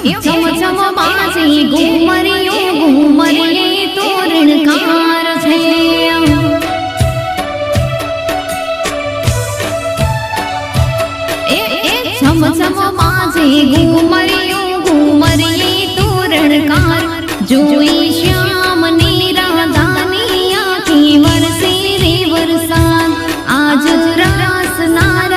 चम चम बाजे घूमरियो घूमरिये तोरणकार छे। चम चम बाजे घूमरियो घूमरिये तोरणकार जोई श्याम नीरादानी आँखी वरसे रे वरसाद आज रास नार